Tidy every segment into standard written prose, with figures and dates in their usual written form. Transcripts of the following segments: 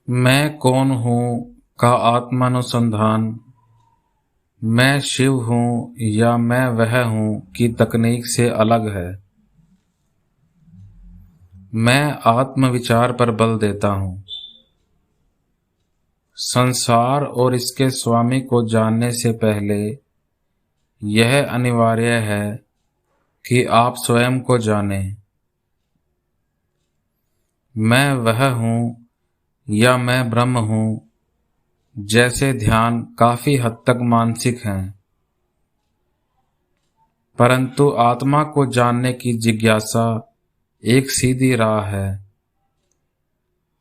मैं कौन हूँ का आत्मानुसंधान, मैं शिव हूँ या मैं वह हूँ की तकनीक से अलग है। मैं आत्मविचार पर बल देता हूँ। संसार और इसके स्वामी को जानने से पहले यह अनिवार्य है कि आप स्वयं को जानें। मैं वह हूँ या मैं ब्रह्म हूँ जैसे ध्यान काफी हद तक मानसिक हैं, परंतु आत्मा को जानने की जिज्ञासा एक सीधी राह है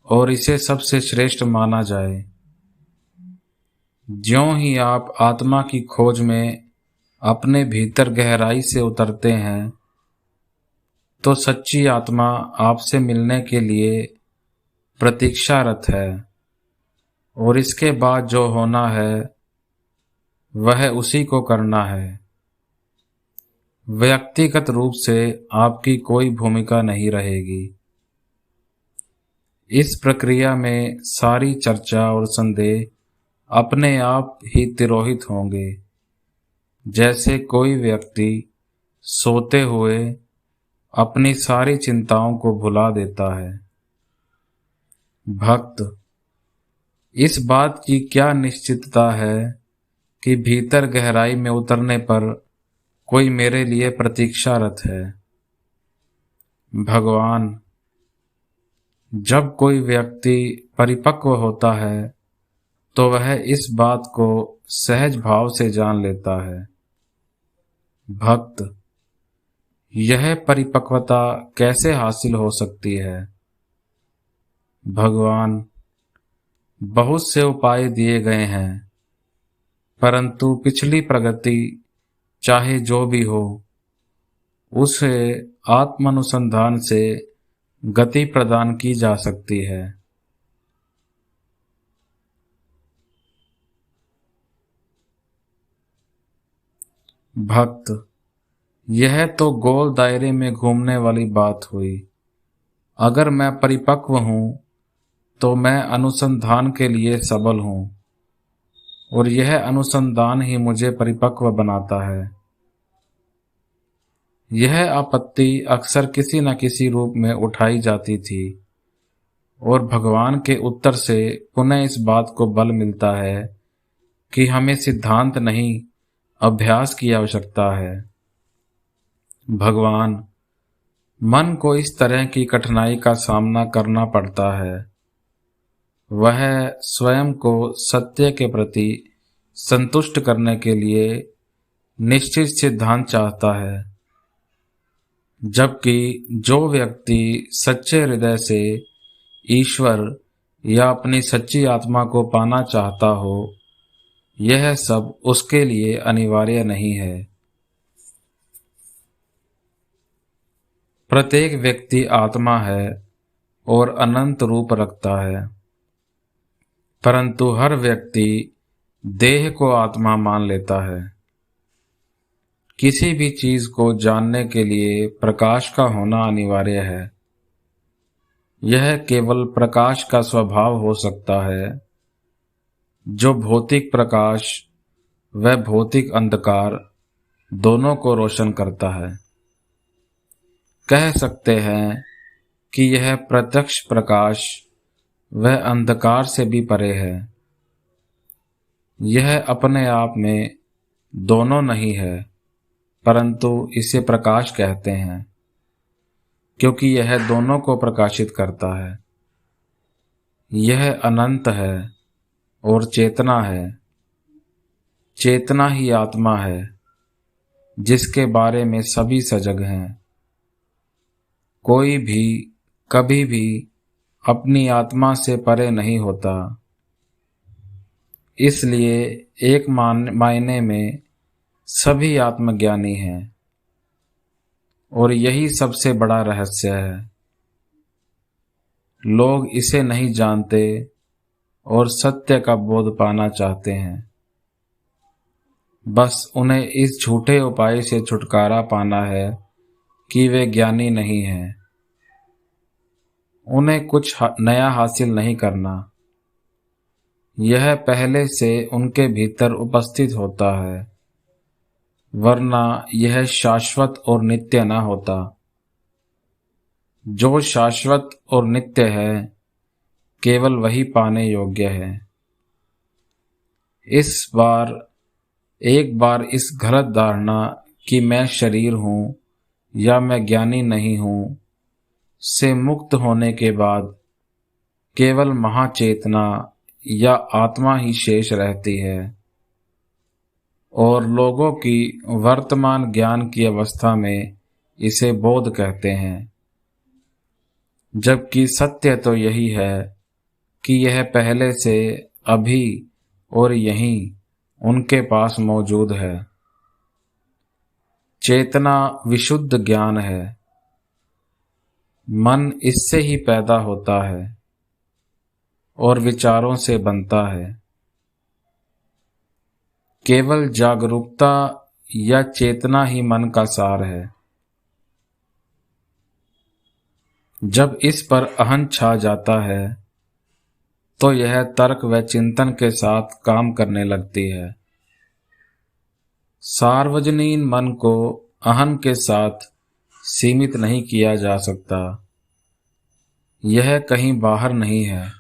और इसे सबसे श्रेष्ठ माना जाए। ज्यों ही आप आत्मा की खोज में अपने भीतर गहराई से उतरते हैं, तो सच्ची आत्मा आपसे मिलने के लिए प्रतीक्षारत है और इसके बाद जो होना है वह उसी को करना है। व्यक्तिगत रूप से आपकी कोई भूमिका नहीं रहेगी। इस प्रक्रिया में सारी चर्चा और संदेह अपने आप ही तिरोहित होंगे, जैसे कोई व्यक्ति सोते हुए अपनी सारी चिंताओं को भुला देता है। भक्त, इस बात की क्या निश्चितता है कि भीतर गहराई में उतरने पर कोई मेरे लिए प्रतीक्षारत है? भगवान, जब कोई व्यक्ति परिपक्व होता है तो वह इस बात को सहज भाव से जान लेता है। भक्त, यह परिपक्वता कैसे हासिल हो सकती है? भगवान, बहुत से उपाय दिए गए हैं, परंतु पिछली प्रगति चाहे जो भी हो, उसे आत्मानुसंधान से गति प्रदान की जा सकती है। भक्त, यह तो गोल दायरे में घूमने वाली बात हुई। अगर मैं परिपक्व हूँ तो मैं अनुसंधान के लिए सबल हूँ और यह अनुसंधान ही मुझे परिपक्व बनाता है। यह आपत्ति अक्सर किसी न किसी रूप में उठाई जाती थी और भगवान के उत्तर से पुनः इस बात को बल मिलता है कि हमें सिद्धांत नहीं, अभ्यास की आवश्यकता है। भगवान, मन को इस तरह की कठिनाई का सामना करना पड़ता है। वह स्वयं को सत्य के प्रति संतुष्ट करने के लिए निश्चित सिद्धांत चाहता है, जबकि जो व्यक्ति सच्चे हृदय से ईश्वर या अपनी सच्ची आत्मा को पाना चाहता हो, यह सब उसके लिए अनिवार्य नहीं है। प्रत्येक व्यक्ति आत्मा है और अनंत रूप रखता है, परंतु हर व्यक्ति देह को आत्मा मान लेता है। किसी भी चीज को जानने के लिए प्रकाश का होना अनिवार्य है। यह केवल प्रकाश का स्वभाव हो सकता है जो भौतिक प्रकाश व भौतिक अंधकार दोनों को रोशन करता है। कह सकते हैं कि यह प्रत्यक्ष प्रकाश वह अंधकार से भी परे है। यह अपने आप में दोनों नहीं है, परंतु इसे प्रकाश कहते हैं क्योंकि यह दोनों को प्रकाशित करता है। यह अनंत है और चेतना है। चेतना ही आत्मा है जिसके बारे में सभी सजग हैं। कोई भी कभी भी अपनी आत्मा से परे नहीं होता। इसलिए एक मायने में सभी आत्मज्ञानी हैं और यही सबसे बड़ा रहस्य है। लोग इसे नहीं जानते और सत्य का बोध पाना चाहते हैं। बस उन्हें इस झूठे उपाय से छुटकारा पाना है कि वे ज्ञानी नहीं हैं। उन्हें कुछ नया हासिल नहीं करना, यह पहले से उनके भीतर उपस्थित होता है, वरना यह शाश्वत और नित्य न होता। जो शाश्वत और नित्य है, केवल वही पाने योग्य है। एक बार इस गलत धारणा कि मैं शरीर हूँ या मैं ज्ञानी नहीं हूँ से मुक्त होने के बाद केवल महाचेतना या आत्मा ही शेष रहती है, और लोगों की वर्तमान ज्ञान की अवस्था में इसे बोध कहते हैं। जबकि सत्य तो यही है कि यह पहले से अभी और यहीं उनके पास मौजूद है। चेतना विशुद्ध ज्ञान है। मन इससे ही पैदा होता है और विचारों से बनता है। केवल जागरूकता या चेतना ही मन का सार है। जब इस पर अहं छा जाता है तो यह तर्क व चिंतन के साथ काम करने लगती है। सार्वजनीन मन को अहं के साथ सीमित नहीं किया जा सकता। यह कहीं बाहर नहीं है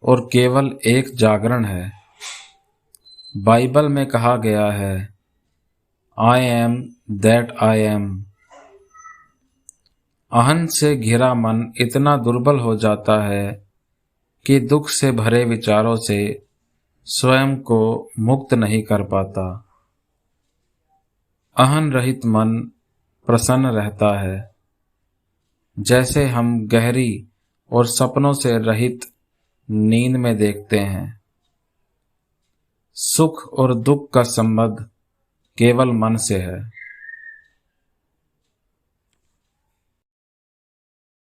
और केवल एक जागरण है। बाइबल में कहा गया है, I am that I am. अहं से घिरा मन इतना दुर्बल हो जाता है कि दुख से भरे विचारों से स्वयं को मुक्त नहीं कर पाता। अहं रहित मन प्रसन्न रहता है, जैसे हम गहरी और सपनों से रहित नींद में देखते हैं। सुख और दुख का संबंध केवल मन से है।